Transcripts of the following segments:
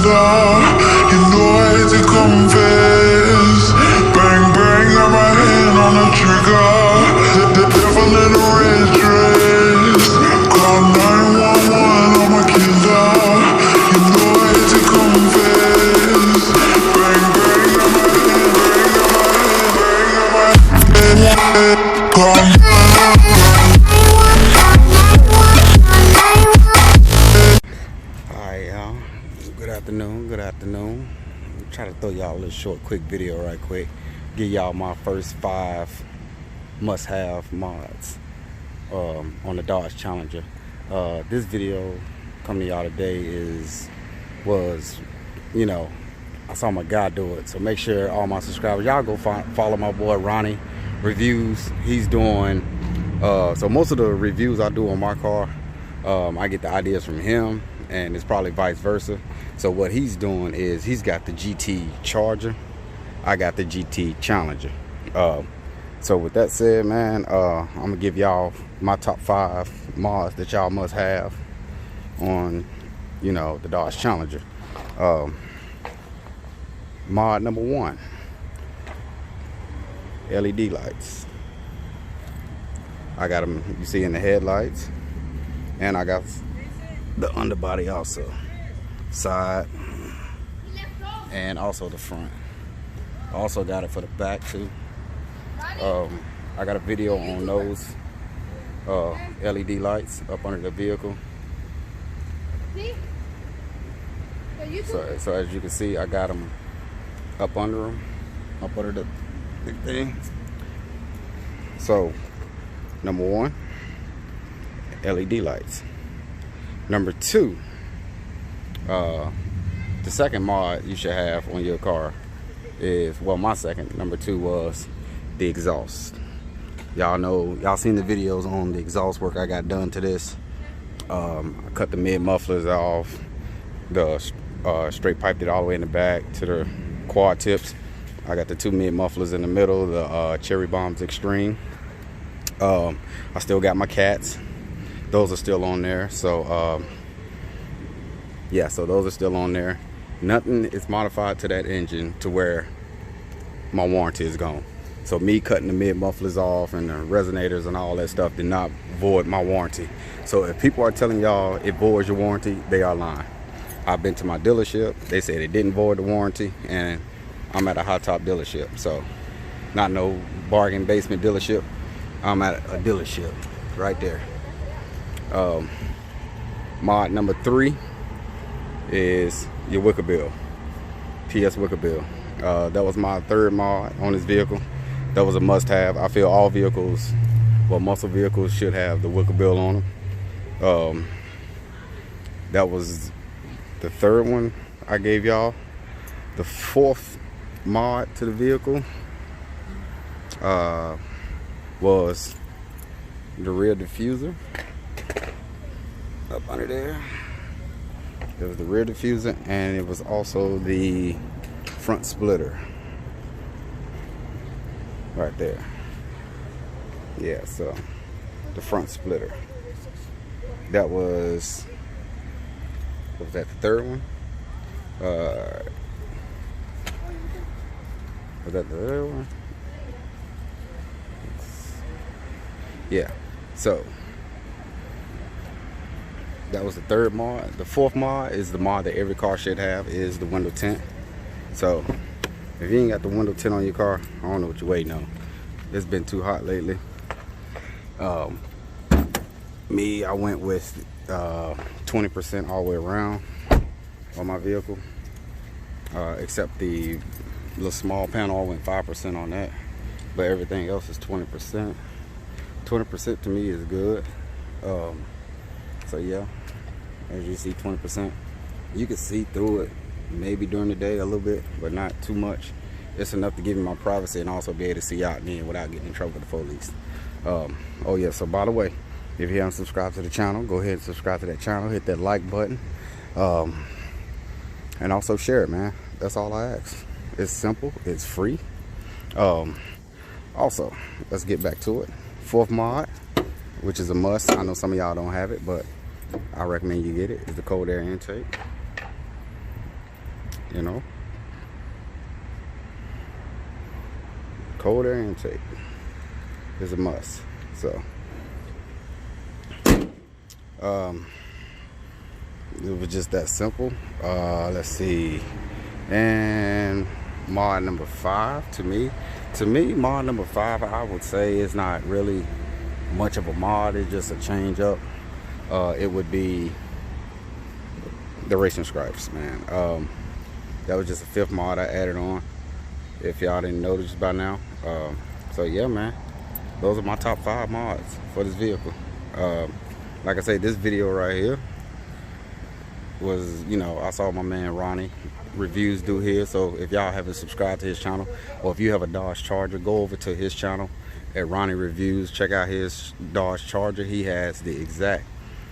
killer. You know I hate to confess. Bang bang, got my hand on the trigger. The devil in a red dress. Call 911, I'm a killer. You know I hate to confess. Bang bang, got my hand, bang, got my hand, call. Good afternoon. I'm trying to throw y'all a little short quick video right quick. Give y'all my first 5 must-have mods on the Dodge Challenger. This video coming to y'all today was I saw my guy do it, so make sure all my subscribers, y'all go follow my boy Ronnie Reviews. He's doing so most of the reviews I do on my car, I get the ideas from him, and it's probably vice versa. So what he's doing is he's got the GT Charger, I got the GT Challenger. So with that said, man, I'm gonna give y'all my top 5 mods that y'all must have on the Dodge Challenger. Mod number 1, LED lights. I got them, you see, in the headlights, and I got the underbody also, side and also the front. I also got it for the back too. I got a video on those LED lights up under the vehicle. So as you can see, I got them up under the thing. So number 1, LED lights. Number 2, the second mod you should have on your car is, well, my second, number 2 was the exhaust. Y'all know, y'all seen the videos on the exhaust work I got done to this. I cut the mid mufflers off, the straight piped it all the way in the back to the quad tips. I got the 2 mid mufflers in the middle, the Cherry Bombs Extreme. I still got my cats. Those are still on there. So yeah, so those are still on there. Nothing is modified to that engine to where my warranty is gone. So me cutting the mid mufflers off and the resonators and all that stuff did not void my warranty. So if people are telling y'all it voids your warranty, they are lying. I've been to my dealership, they said it didn't void the warranty, and I'm at a high top dealership. So not no bargain basement dealership, I'm at a dealership right there. Mod number 3 is your wicker bill, PS wicker bill. That was my 3rd mod on this vehicle. That was a must-have. I feel all vehicles, well, muscle vehicles should have the wicker bill on them. That was the 3rd one I gave y'all. The 4th mod to the vehicle was the rear diffuser. Up under there, it was the rear diffuser, and it was also the front splitter right there. Yeah, so the front splitter, that was that the 3rd one? Was that the 3rd one? Yeah, so that was the 3rd mod. The 4th mod is the mod that every car should have, is the window tint. So if you ain't got the window tint on your car, I don't know what you're waiting on. It's been too hot lately. Me, I went with 20% all the way around on my vehicle, except the little small panel. I went 5% on that, but everything else is 20%. 20% to me is good. So yeah, as you see, 20%. You can see through it maybe during the day a little bit, but not too much. It's enough to give me my privacy and also be able to see out and in without getting in trouble with the police. Oh yeah, so by the way, if you haven't subscribed to the channel, go ahead and subscribe to that channel. Hit that like button, and also share it, man. That's all I ask. It's simple, it's free. Also, let's get back to it. 4th mod, which is a must. I know some of y'all don't have it, but I recommend you get it. It's the cold air intake. you know. Cold air intake is a must. So it was just that simple. Let's see. And mod number 5, to me mod number 5, I would say is not really much of a mod. It's just a change up. It would be the racing stripes, man. That was just a 5th mod I added on, if y'all didn't notice by now. So yeah, man, those are my top 5 mods for this vehicle. Like I said, this video right here was, you know, I saw my man Ronnie Reviews do his. So if y'all haven't subscribed to his channel, or if you have a Dodge Charger, go over to his channel at Ronnie Reviews. Check out his Dodge Charger. He has the exact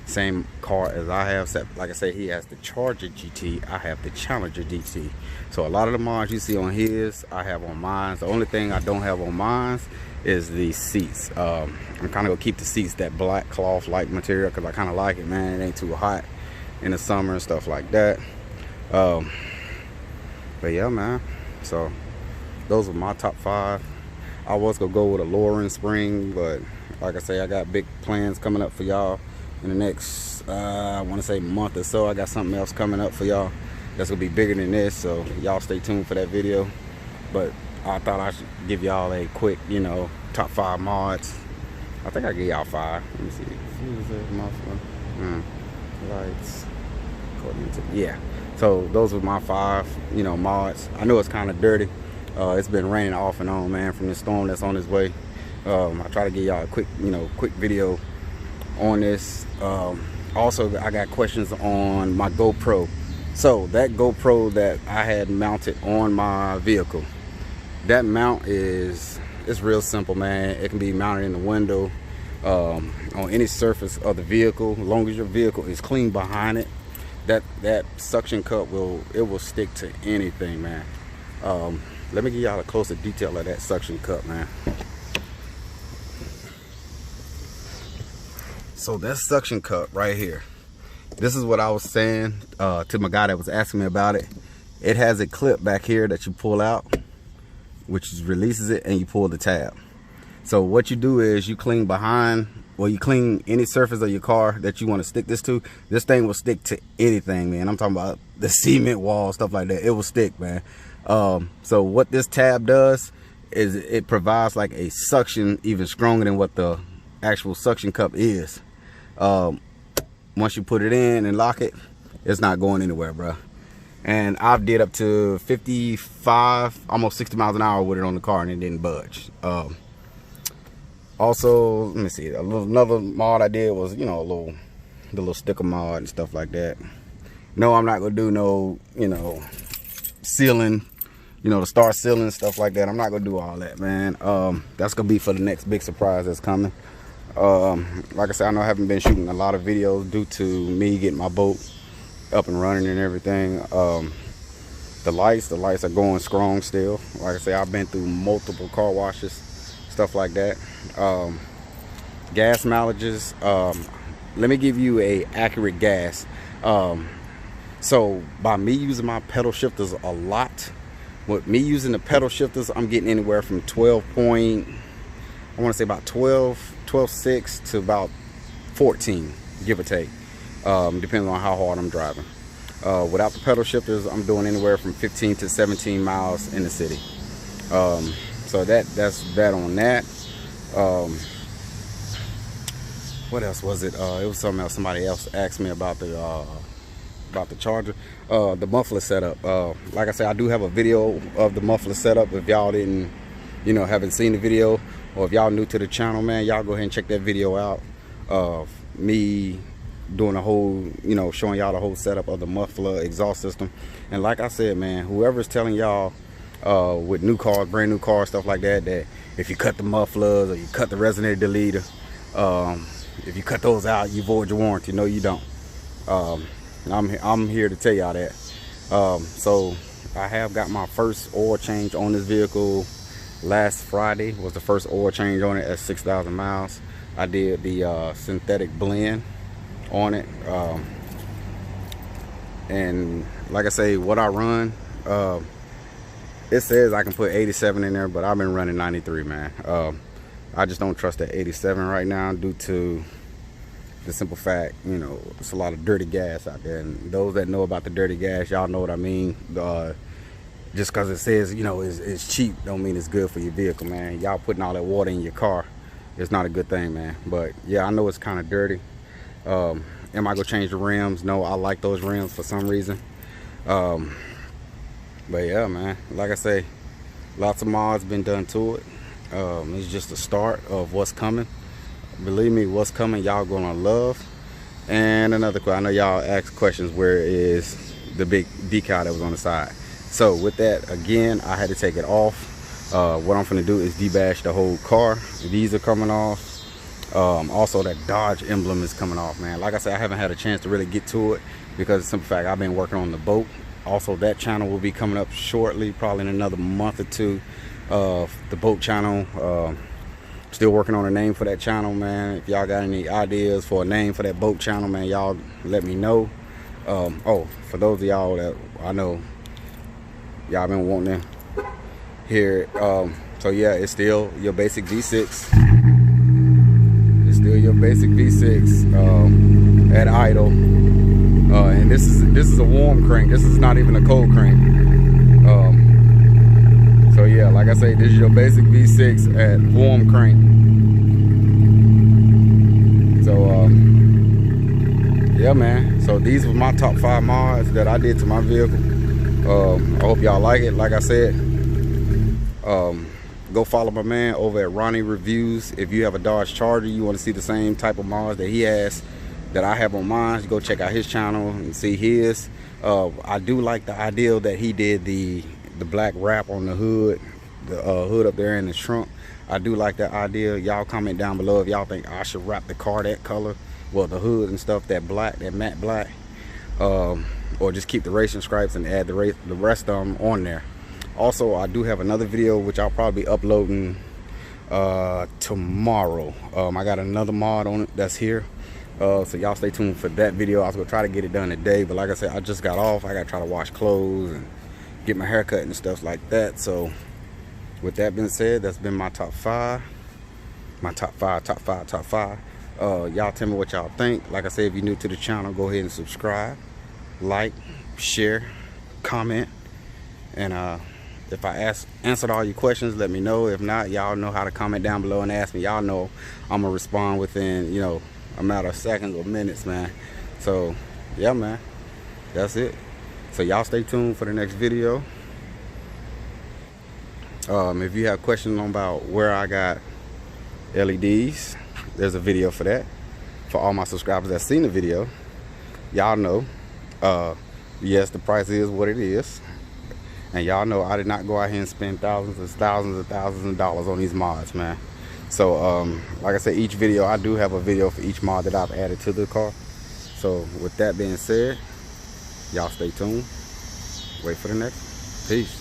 same car as I have, except like I say, he has the Charger GT, I have the Challenger GT. So a lot of the mods you see on his, I have on mine. The only thing I don't have on mine is the seats. I'm kind of gonna keep the seats that black cloth like material, because I kind of like it, man. It ain't too hot in the summer and stuff like that. But yeah, man, so those are my top 5. I was gonna go with a lowering spring, but like I say, I got big plans coming up for y'all in the next I want to say month or so. I got something else coming up for y'all that's gonna be bigger than this, so y'all stay tuned for that video. But I thought I should give y'all a quick, you know, top 5 mods. I think I gave y'all 5. Let me see. Lights. Yeah. So those were my 5, you know, mods. I know it's kind of dirty. It's been raining off and on, man, from the storm that's on its way. I try to give y'all a quick, you know, quick video on this. Also, I got questions on my GoPro. So that GoPro that I had mounted on my vehicle, that mount it's real simple, man. It can be mounted in the window, on any surface of the vehicle, as long as your vehicle is clean behind it. That suction cup will stick to anything, man. Let me give y'all a closer detail of that suction cup, man. So that suction cup right here, this is what I was saying to my guy that was asking me about it. It has a clip back here that you pull out, which releases it, and you pull the tab. So what you do is you clean behind, well, you clean any surface of your car that you want to stick this to. This thing will stick to anything, man. I'm talking about the cement wall, stuff like that. It will stick, man. So what this tab does is it provides like a suction even stronger than what the actual suction cup is. Once you put it in and lock it, it's not going anywhere, bro. And I've did up to 55, almost 60 miles an hour with it on the car, and it didn't budge. Also, let me see, another mod I did was, you know, the little sticker mod and stuff like that. No, I'm not gonna do no, you know, sealing, you know, the star sealing stuff like that. I'm not gonna do all that, man. That's gonna be for the next big surprise that's coming. Like I said, I know I haven't been shooting a lot of videos due to me getting my boat up and running and everything. The lights are going strong still. Like I say, I've been through multiple car washes, stuff like that. Gas mileages, let me give you a accurate gas. So by me using my pedal shifters a lot, with me using the pedal shifters, I'm getting anywhere from 12.6 to about 14, give or take, depending on how hard I'm driving. Without the pedal shifters, I'm doing anywhere from 15 to 17 miles in the city. So that's that on that. What else was it? It was something else. Somebody else asked me about the Charger, the muffler setup. Like I said, I do have a video of the muffler setup. If y'all didn't, you know, haven't seen the video, or if y'all new to the channel, man, y'all go ahead and check that video out of me doing a whole, you know, showing y'all the whole setup of the muffler exhaust system. And like I said, man, whoever's telling y'all with new cars, brand new cars, stuff like that, that if you cut the mufflers or you cut the resonator deleter, if you cut those out, you void your warranty. No, you don't. I'm here to tell y'all that. So I have got my first oil change on this vehicle. Last Friday was the first oil change on it at 6,000 miles. I did the synthetic blend on it, and like I say, what I run It says I can put 87 in there, but I've been running 93, man. I just don't trust that 87 right now due to the simple fact, you know, it's a lot of dirty gas out there. And those that know about the dirty gas, y'all know what I mean. Just because it says, you know, it's cheap don't mean it's good for your vehicle, man. Y'all putting all that water in your car, it's not a good thing, man. But yeah, I know it's kind of dirty. Am I gonna change the rims? No, I like those rims for some reason. But yeah, man, like I say, lots of mods been done to it. It's just the start of what's coming. Believe me, what's coming y'all gonna love. And another question, I know y'all asked questions, where is the big decal that was on the side? So with that, again, I had to take it off. What I'm gonna do is debash the whole car. These are coming off. Also that Dodge emblem is coming off, man. Like I said, I haven't had a chance to really get to it because of the simple fact I've been working on the boat. Also, that channel will be coming up shortly, probably in another month or two. The boat channel, still working on a name for that channel, man. If y'all got any ideas for a name for that boat channel, man, y'all let me know. Oh, for those of y'all that I know y'all been wanting to hear it, so yeah, it's still your basic V6. It's still your basic V6 at idle. And this is a warm crank. This is not even a cold crank. So yeah, like I say, this is your basic V6 at warm crank. So yeah, man. So these were my top 5 mods that I did to my vehicle. I hope y'all like it. Like I said, go follow my man over at Ronnie Reviews. If you have a Dodge Charger, you want to see the same type of mods that he has, that I have on mine, go check out his channel and see his. I do like the idea that he did the black wrap on the hood, the hood up there in the trunk. I do like that idea. Y'all comment down below if y'all think I should wrap the car that color, well, the hood and stuff, that black, that matte black, or just keep the racing stripes and add the rest of them on there. Also, I do have another video which I'll probably be uploading tomorrow. I got another mod on it that's here. So y'all stay tuned for that video. I was gonna try to get it done today, but like I said, I just got off. I gotta try to wash clothes and get my hair cut and stuff like that. So with that being said, that's been my top 5. My top five. Y'all tell me what y'all think. Like I said, if you're new to the channel, go ahead and subscribe, like, share, comment, and if I answered all your questions, let me know. If not, y'all know how to comment down below and ask me. Y'all know I'm gonna respond within, you know, a matter of seconds or minutes, man. So yeah, man, that's it. So y'all stay tuned for the next video. If you have questions about where I got LEDs, there's a video for that. For all my subscribers that seen the video, y'all know, yes, the price is what it is. And y'all know I did not go out here and spend thousands of dollars on these mods, man. So like I said, each video, I do have a video for each mod that I've added to the car. So with that being said, y'all stay tuned. Wait for the next. Peace.